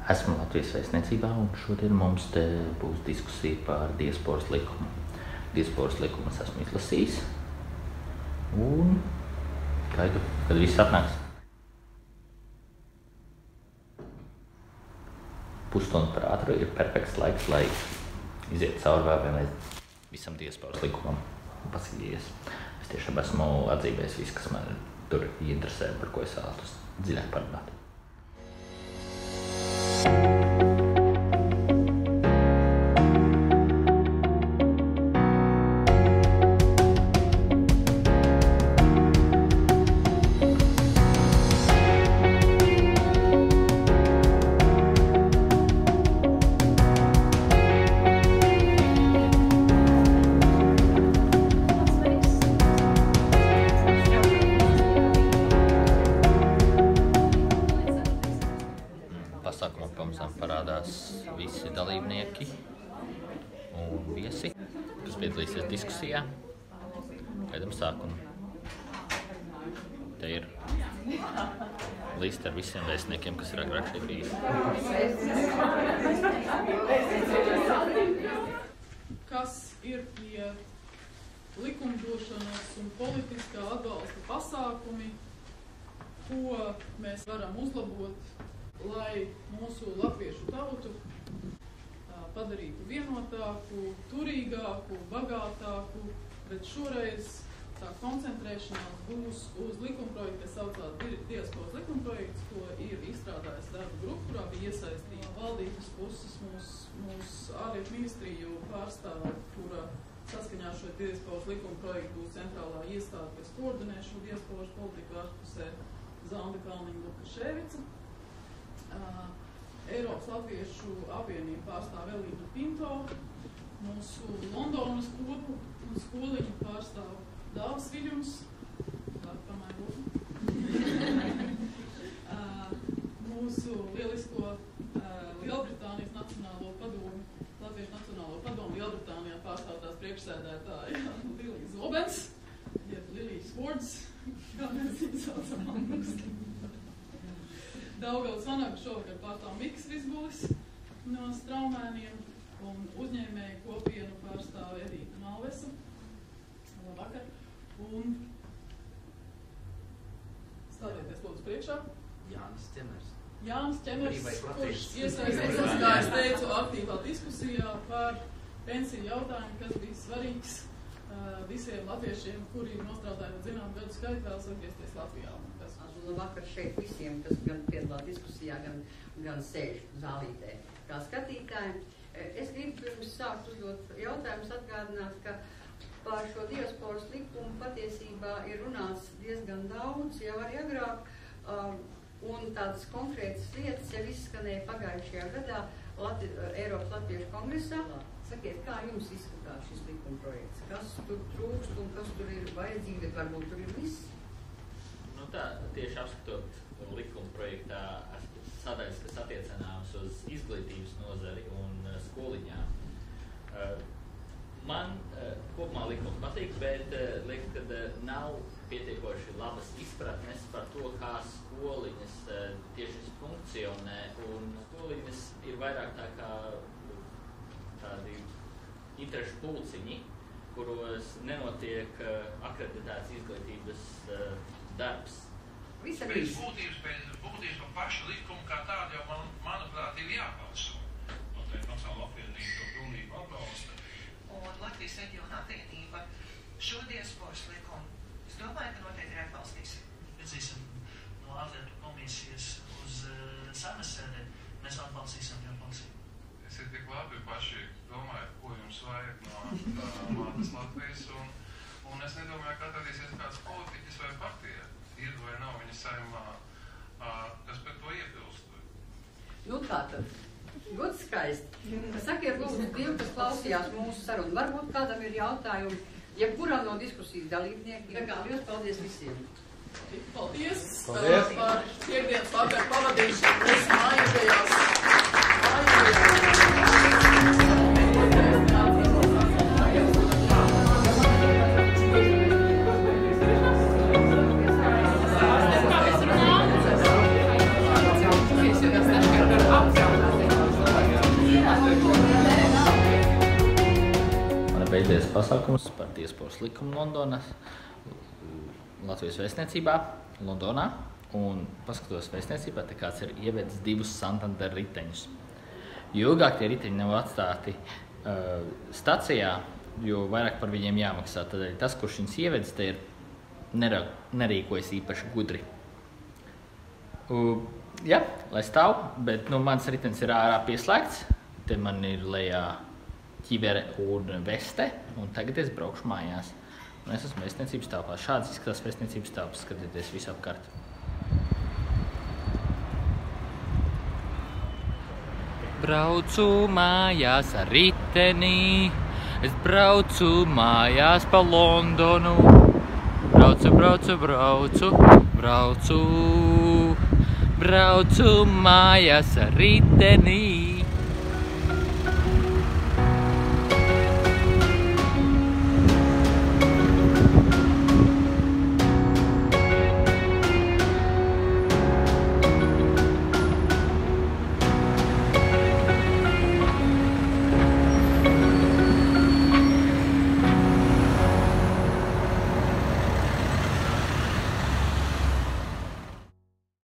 Esmu Latvijas vēstniecībā, un šodien mums te būs diskusija par diasporas likumu. Diasporas likumu es esmu izlasījis, un gaidu, kad viss atnāks. Pusstundu par ātru ir perfekts laiks, lai iziet cauri vēl vienreiz visam diasporas likumam un paskatīties. Es tiešām esmu atzīmējis visu, kas man tur interesē, par ko es vēlētos dziļāk parunāt. Pasākumā pamazām parādās visi dalībnieki un viesi, kas piedalīsies diskusijā. Gaidām sākumu. Te ir lista ar visiem vēstniekiem, kas ir agrāk šeit bijis. Kas ir pie likumdošanas un politiskā atbalsta pasākumi, ko mēs varam uzlabot, lai mūsu latviešu tautu padarītu vienotāku, turīgāku, bagātāku, bet šoreiz tā koncentrēšanās būs uz likumprojektu, kas saucās diasporas likumprojekts, ko ir izstrādājis darba grupa, kurā bija iesaistīta valdības puses mūsu ārlietu ministriju pārstāve, kura saskaņā ar šo diasporas likumprojektu būs centrālā iestāde, kas koordinē šo diasporas politiku ārpusē Zanda Kalniņa Lukaševica. Eiropas Latviešu apvienību pārstāv Elīna Pinto, mūsu Londonas skoliņu pārstāv Dāvs Viļums, mūsu lielisko Lielbritānijas Nacionālo padomu, Latviešu Nacionālo padomu Lielbritānijā pārstāv tās priekšsēdētāja Lilija Zobens, jeb Lilija Svords, kā mēs viņu saucam angliski. Daugavas Vanagu šovakar pārstāv Miks Vizgulis no Straumēniem un uzņēmēju kopienu pārstāv Edīta Malvesa. Labvakar. Un stādieties lūdzu priekšā. Jānis Ķemers, kurš iesaistās, kā es teicu, aktīvā diskusijā par pensiju jautājumu, kas bija svarīgs visiem latviešiem, kuri nostrādājot zinām gadu skaitu vēlas atgriezties Latvijā. Labvakar šeit visiem, kas gan piedalās diskusijā, gan sēž zālītē kā skatītājiem. Es gribu pirms sākt uzdot jautājumus atgādināt, ka par šo diasporas likumu patiesībā ir runāts diezgan daudz, jau arī agrāk, un tādas konkrētas lietas jau izskanēja pagājušajā gadā Eiropas Latviešu kongresā. Sakiet, kā jums izskatās šis likuma projekts? Kas tur trūkst un kas tur ir vajadzīgi, bet varbūt tur ir viss? Nu tā, tieši apskatot likuma projektā sadaļas, kas attiecināmas uz izglītības nozari un skoliņām. Man kopumā likums patīk, bet liekas, ka nav pietiekoši labas izpratnes par to, kā skoliņas tieši funkcionē, un skoliņas ir vairāk tā kā tādi interešu pulciņi, kuros nenotiek akreditēts izglītības darbs. Pēc būtības par pašu likumu kā tādu jau, manuprāt, ir jābalso. Noteikti Nacionāla apvienība to pilnībā atbalsta. Un Latvijas reģiona apvienība šo diasporas likumu, es domāju, ka noteikti ir atbalstīs. Redzēsim no ārlietu komisijas uz samasēdē, mēs atbalstīsim jau balsību. Es ir tik labi paši domājat, ko jums vajag no mātes Latvijas, un es nedomāju, ka atradīsies kāds politiķis vai partija, ir vai nav viņa saimā, kas par to iebilst. Nu tātad, ļoti skaisti. Sakiet lūdzu divi, kas klausījās mūsu sarunu. Varbūt kādam ir jautājumi, jebkuram no diskusijas dalībniekiem. Liels paldies visiem! Paldies par piekdienas vakaru pavadīšanu mūsu mājīgajās. Apkārt. pasākums par diasporas likumu Londonas, Latvijas vēstniecībā, Londonā, un paskatos vēstniecībā, te kāds ir ievedis 2 Santander riteņus. Jo ilgāk tie riteņi nav atstāti stacijā, jo vairāk par viņiem jāmaksā. Tādēļ tas, kurš viņus ievedis, te ir nerīkojas īpaši gudri. Jā, lai stāv, bet mans ritenis ir ārā pieslēgts. Te man ir lejā ķivere un veste, un tagad es braukšu mājās. Un es esmu vēstniecības telpā. Šāds izskatās vēstniecības telpas, skatieties visu apkārt. Braucu mājās ar riteni, es braucu mājās pa Londonu. Braucu mājās ar riteni.